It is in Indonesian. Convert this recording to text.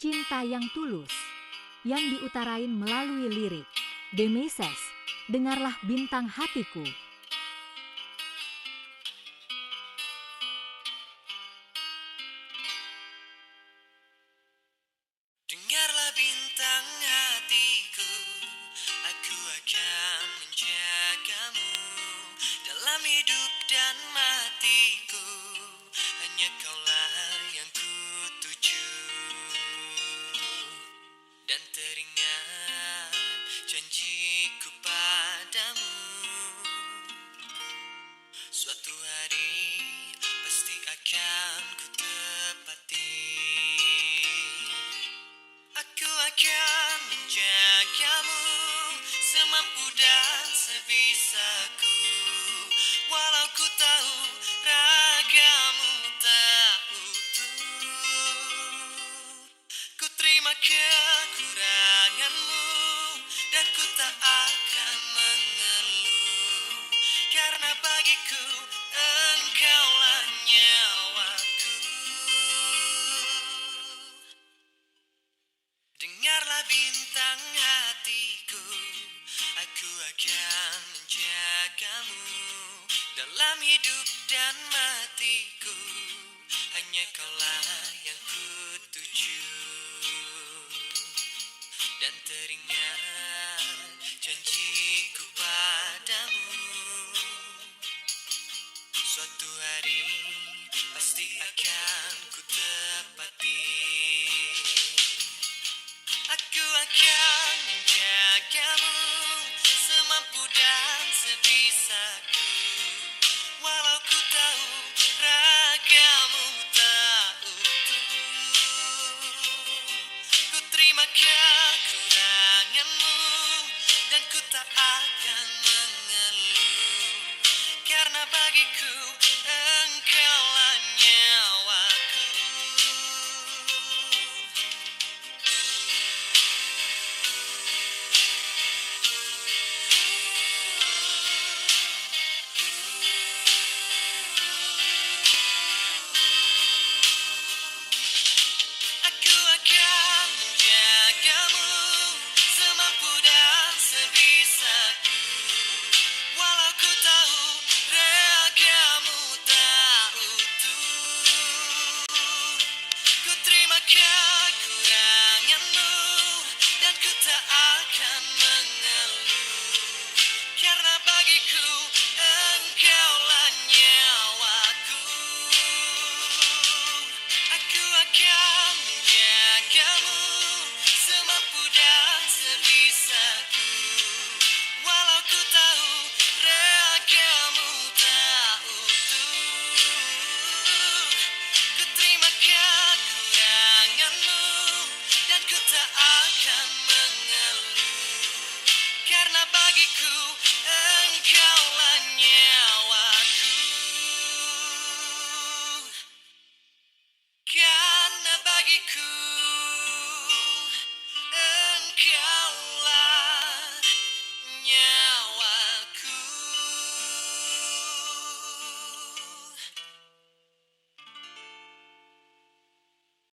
Cinta yang tulus, yang diutarain melalui lirik. The Message, dengarlah bintang hatiku. Dengarlah bintang hatiku, aku akan menjagamu dalam hidup dan matiku. Hanya kaulah yang ku tuju. Dan teringat janjiku padamu, suatu hari pasti akan ku tepati. Aku akan menjagamu semampu dan sebisaku, walau ku tahu ragamu tak utuh. Ku terima kekuranganmu dan ku tak akan mengeluh, karena bagiku engkaulah nyawaku. Dengarlah bintang hatiku, aku akan menjagamu dalam hidup dan matiku. Hanya kaulah yang ku tuju. Dan teringat janjiku padamu, suatu hari pasti akan ku tepati. Aku akan menjagamu semampu dan sebisaku, walau ku tahu ragamu tak utuh. Ku terima kekuranganmu dan ku tak akan mengeluh, karena bagiku